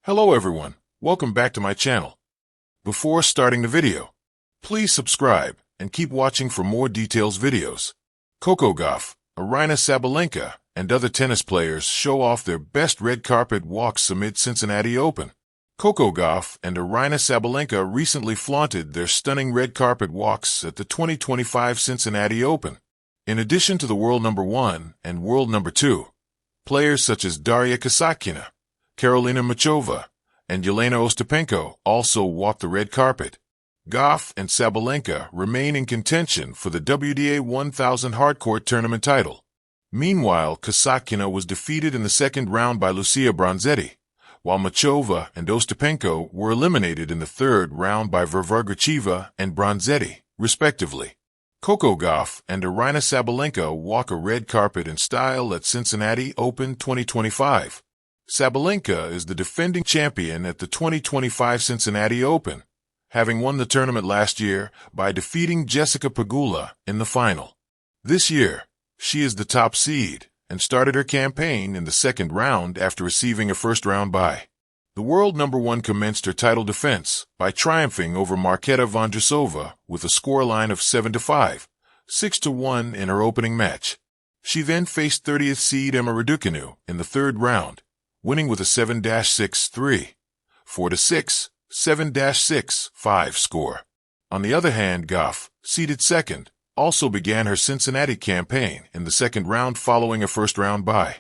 Hello everyone, welcome back to my channel. Before starting the video, please subscribe and keep watching for more details videos. Coco Gauff Aryna Sabalenka and other tennis players show off their best red carpet walks amid Cincinnati Open. Coco Gauff and Aryna Sabalenka recently flaunted their stunning red carpet walks at the 2025 Cincinnati Open. In addition to the world number 1 and world number 2, players such as Daria Kasatkina, Karolina Muchova, and Yelena Ostapenko also walked the red carpet. Gauff and Sabalenka remain in contention for the WTA 1000 hardcourt tournament title. Meanwhile, Kasatkina was defeated in the second round by Lucia Bronzetti, while Muchova and Ostapenko were eliminated in the third round by Gracheva and Bronzetti, respectively. Coco Gauff and Aryna Sabalenka walk a red carpet in style at Cincinnati Open 2025. Sabalenka is the defending champion at the 2025 Cincinnati Open, having won the tournament last year by defeating Jessica Pegula in the final. This year, she is the top seed and started her campaign in the second round after receiving a first-round bye. The world number 1 commenced her title defense by triumphing over Marketa Vondrousova with a scoreline of 7-5, 6-1 in her opening match. She then faced 30th seed Emma Raducanu in the third round, winning with a 7-6-3, 4-6, 7-6-5 score. On the other hand, Gauff, seeded second, also began her Cincinnati campaign in the second round following a first-round bye.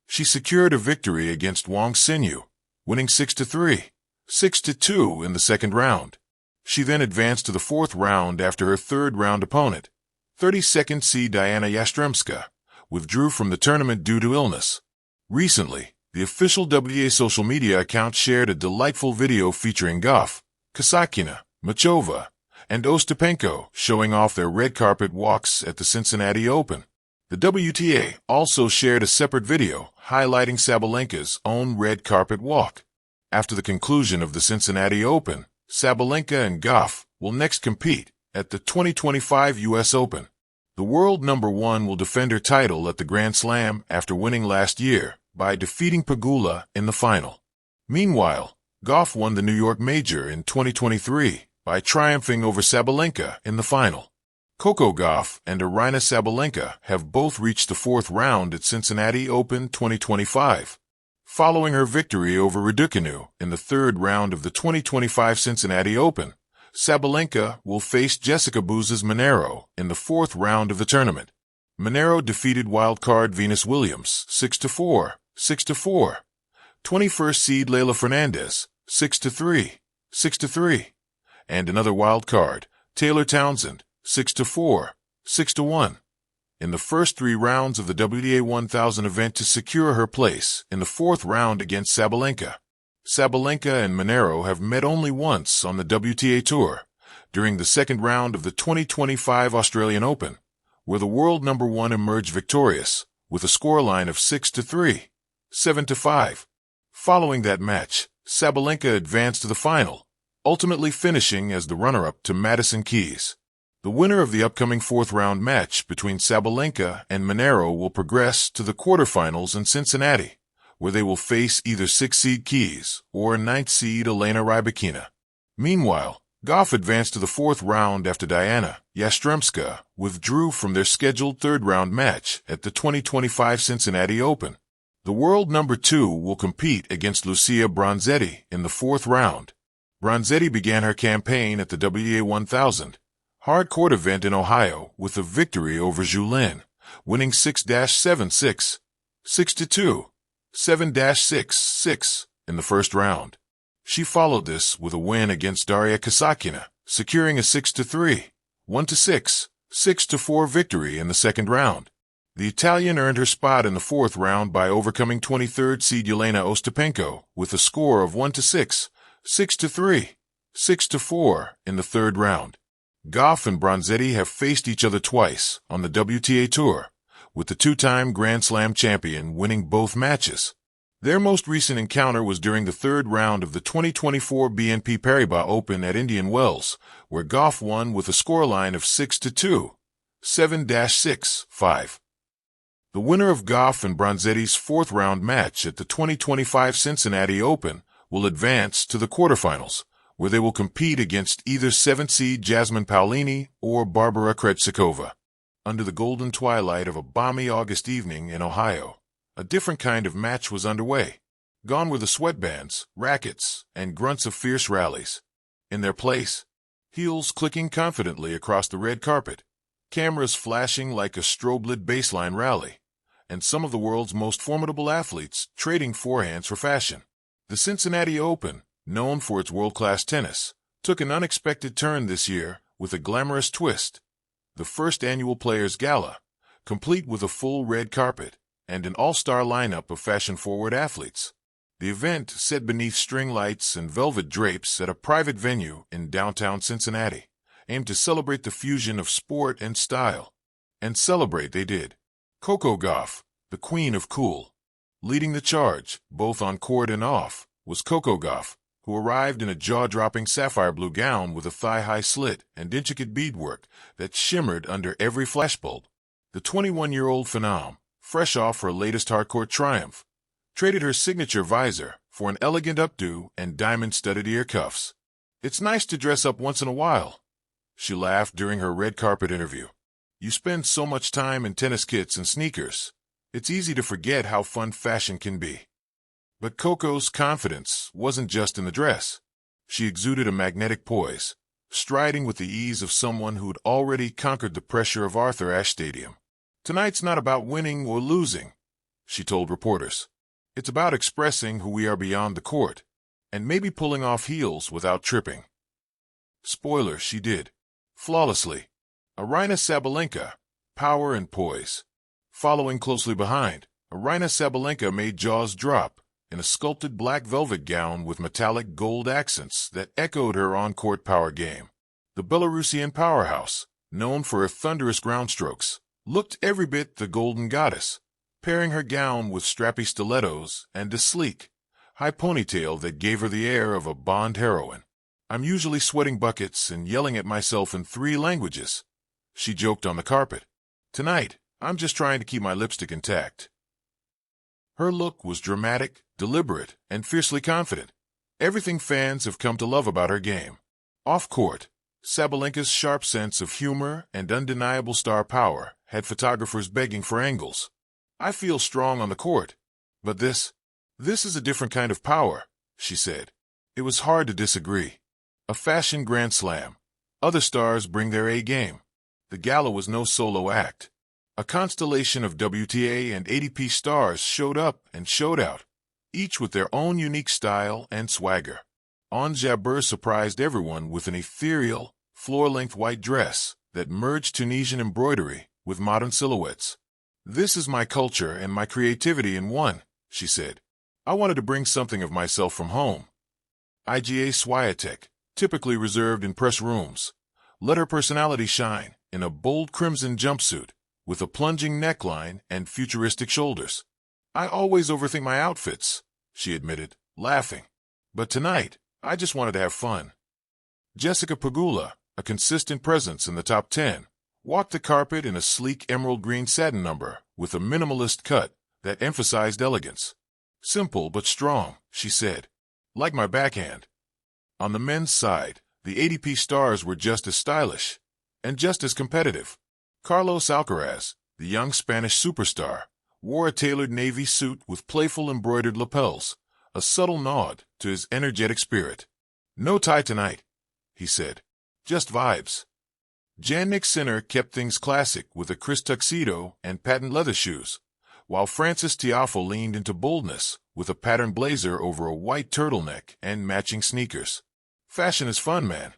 She secured a victory against Wang Xinyu, winning 6-3, 6-2 in the second round. She then advanced to the fourth round after her third-round opponent, 32nd seed Diana Yastremska, withdrew from the tournament due to illness. Recently, the official WTA social media account shared a delightful video featuring Gauff, Kasatkina, Muchova, and Ostapenko showing off their red carpet walks at the Cincinnati Open. The WTA also shared a separate video highlighting Sabalenka's own red carpet walk. After the conclusion of the Cincinnati Open, Sabalenka and Gauff will next compete at the 2025 U.S. Open. The world number 1 will defend her title at the Grand Slam after winning last year by defeating Pegula in the final. Meanwhile, Gauff won the New York Major in 2023 by triumphing over Sabalenka in the final. Coco Gauff and Aryna Sabalenka have both reached the fourth round at Cincinnati Open 2025. Following her victory over Raducanu in the third round of the 2025 Cincinnati Open, Sabalenka will face Jessica Buz's Monero in the fourth round of the tournament. Monero defeated wildcard Venus Williams 6-4, 6-4, 21st seed Leylah Fernandez 6-3, 6-3, and another wildcard, Taylor Townsend, 6-4, 6-1, in the first 3 rounds of the WTA 1000 event to secure her place in the fourth round against Sabalenka. Sabalenka and Monero have met only once on the WTA Tour, during the second round of the 2025 Australian Open, where the world number 1 emerged victorious with a scoreline of 6-3, 7-5. Following that match, Sabalenka advanced to the final, ultimately finishing as the runner-up to Madison Keys. The winner of the upcoming fourth-round match between Sabalenka and Monero will progress to the quarterfinals in Cincinnati, where they will face either 6th seed Keys or 9th seed Elena Rybakina. Meanwhile, Gauff advanced to the fourth round after Diana Yastremska withdrew from their scheduled third-round match at the 2025 Cincinnati Open. The world number 2 will compete against Lucia Bronzetti in the fourth round. Bronzetti began her campaign at the WTA 1000 hardcourt event in Ohio with a victory over Zhu Lin, winning 6-7-6, 6-2, 7-6-6 in the first round. She followed this with a win against Daria Kasatkina, securing a 6-3, 1-6, 6-4 victory in the second round. The Italian earned her spot in the fourth round by overcoming 23rd seed Yelena Ostapenko with a score of 1-6, 6-3, 6-4 in the third round. Gauff and Bronzetti have faced each other twice on the WTA Tour, with the 2-time Grand Slam champion winning both matches. Their most recent encounter was during the third round of the 2024 BNP Paribas Open at Indian Wells, where Gauff won with a scoreline of 6-2, 7-6-5. The winner of Gauff and Bronzetti's fourth-round match at the 2025 Cincinnati Open will advance to the quarterfinals, where they will compete against either 7th seed Jasmine Paolini or Barbara Krejcikova. Under the golden twilight of a balmy August evening in Ohio, a different kind of match was underway. Gone were the sweatbands, rackets, and grunts of fierce rallies. In their place, heels clicking confidently across the red carpet, cameras flashing like a strobe-lit baseline rally, and some of the world's most formidable athletes trading forehands for fashion. The Cincinnati Open, known for its world-class tennis, took an unexpected turn this year with a glamorous twist. The first annual Players Gala, complete with a full red carpet and an all-star lineup of fashion-forward athletes. The event, set beneath string lights and velvet drapes at a private venue in downtown Cincinnati, aimed to celebrate the fusion of sport and style. And celebrate they did. Coco Gauff, the queen of cool. Leading the charge, both on court and off, was Coco Gauff, who arrived in a jaw-dropping sapphire blue gown with a thigh-high slit and intricate beadwork that shimmered under every flashbulb. The 21-year-old phenom, fresh off her latest hardcourt triumph, traded her signature visor for an elegant updo and diamond-studded ear cuffs. "It's nice to dress up once in a while," she laughed during her red carpet interview. "You spend so much time in tennis kits and sneakers. It's easy to forget how fun fashion can be." But Coco's confidence wasn't just in the dress. She exuded a magnetic poise, striding with the ease of someone who'd already conquered the pressure of Arthur Ashe Stadium. "Tonight's not about winning or losing," she told reporters. "It's about expressing who we are beyond the court, and maybe pulling off heels without tripping." Spoiler, she did. Flawlessly. Aryna Sabalenka, power and poise. Following closely behind, Aryna Sabalenka made jaws drop in a sculpted black velvet gown with metallic gold accents that echoed her on-court power game. The Belarusian powerhouse, known for her thunderous ground strokes, looked every bit the golden goddess, pairing her gown with strappy stilettos and a sleek, high ponytail that gave her the air of a Bond heroine. "I'm usually sweating buckets and yelling at myself in 3 languages," she joked on the carpet. "Tonight, I'm just trying to keep my lipstick intact." Her look was dramatic, deliberate, and fiercely confident. Everything fans have come to love about her game. Off-court, Sabalenka's sharp sense of humor and undeniable star power had photographers begging for angles. "I feel strong on the court, but this is a different kind of power," she said. It was hard to disagree. A fashion grand slam. Other stars bring their A-game. The gala was no solo act. A constellation of WTA and ATP stars showed up and showed out, each with their own unique style and swagger. Ons Jabeur surprised everyone with an ethereal, floor-length white dress that merged Tunisian embroidery with modern silhouettes. "This is my culture and my creativity in one," she said. "I wanted to bring something of myself from home." Iga Swiatek, typically reserved in press rooms, let her personality shine in a bold crimson jumpsuit with a plunging neckline and futuristic shoulders. "I always overthink my outfits," she admitted, laughing. "But tonight, I just wanted to have fun." Jessica Pegula, a consistent presence in the top 10, walked the carpet in a sleek emerald green satin number with a minimalist cut that emphasized elegance. "Simple but strong," she said. "Like my backhand." On the men's side, the ATP stars were just as stylish and just as competitive. Carlos Alcaraz, the young Spanish superstar, wore a tailored navy suit with playful embroidered lapels, a subtle nod to his energetic spirit. "No tie tonight," he said. "Just vibes." Jannik Sinner kept things classic with a crisp tuxedo and patent leather shoes, while Frances Tiafoe leaned into boldness with a patterned blazer over a white turtleneck and matching sneakers. "Fashion is fun, man,"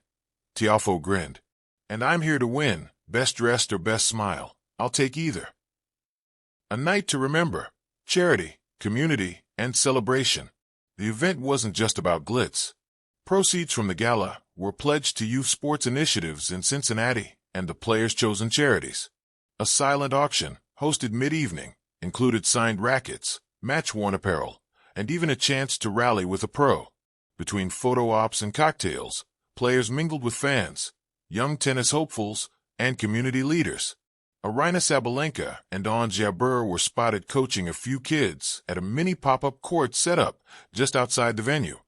Tiafoe grinned. "And I'm here to win, best dressed or best smile. I'll take either." A night to remember, charity, community, and celebration. The event wasn't just about glitz. Proceeds from the gala were pledged to youth sports initiatives in Cincinnati and the players' chosen charities. A silent auction, hosted mid-evening, included signed rackets, match-worn apparel, and even a chance to rally with a pro. Between photo ops and cocktails, players mingled with fans, young tennis hopefuls, and community leaders. Aryna Sabalenka and Ons Jabeur were spotted coaching a few kids at a mini pop-up court set up just outside the venue,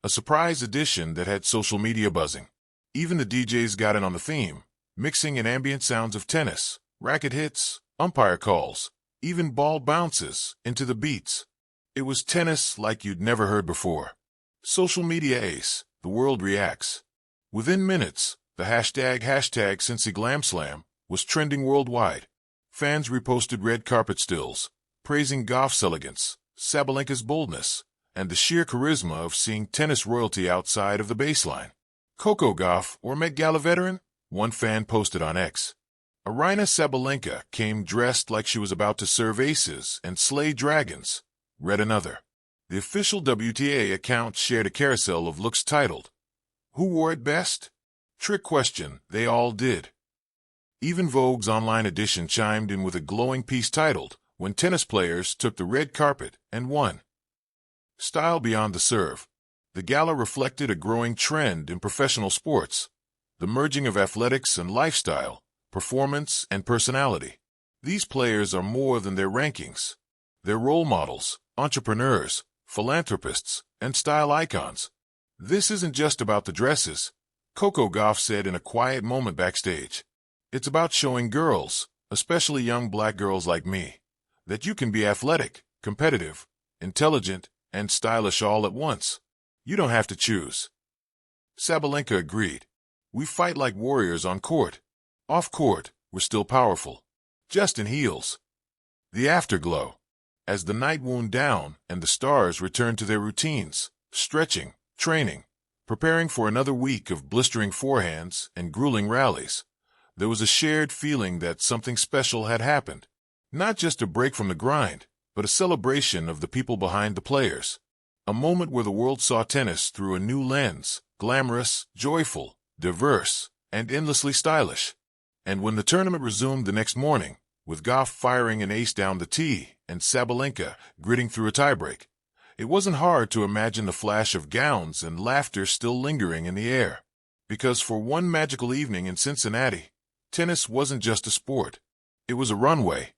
a surprise addition that had social media buzzing. Even the DJs got in on the theme, mixing in ambient sounds of tennis, racket hits, umpire calls, even ball bounces into the beats. It was tennis like you'd never heard before. Social media ace, the world reacts. Within minutes, the hashtag #CincyGlamSlam was trending worldwide. Fans reposted red carpet stills, praising Gauff's elegance, Sabalenka's boldness, and the sheer charisma of seeing tennis royalty outside of the baseline. Coco Gauff, or Met Gala veteran? One fan posted on X. Aryna Sabalenka came dressed like she was about to serve aces and slay dragons, read another. The official WTA account shared a carousel of looks titled, "Who wore it best?" Trick question, they all did. Even Vogue's online edition chimed in with a glowing piece titled, "When Tennis Players Took the Red Carpet and Won." Style beyond the serve. The gala reflected a growing trend in professional sports, the merging of athletics and lifestyle, performance and personality. These players are more than their rankings. They're role models, entrepreneurs, philanthropists, and style icons. This isn't just about the dresses, Coco Gauff said in a quiet moment backstage. It's about showing girls, especially young black girls like me, that you can be athletic, competitive, intelligent, and stylish all at once. You don't have to choose. Sabalenka agreed. We fight like warriors on court. Off court, we're still powerful. Just in heels. The afterglow. As the night wound down and the stars returned to their routines, stretching, training, preparing for another week of blistering forehands and grueling rallies, there was a shared feeling that something special had happened. Not just a break from the grind, but a celebration of the people behind the players. A moment where the world saw tennis through a new lens, glamorous, joyful, diverse, and endlessly stylish. And when the tournament resumed the next morning, with Gauff firing an ace down the tee and Sabalenka gritting through a tiebreak, it wasn't hard to imagine the flash of gowns and laughter still lingering in the air. Because for one magical evening in Cincinnati, tennis wasn't just a sport. It was a runway,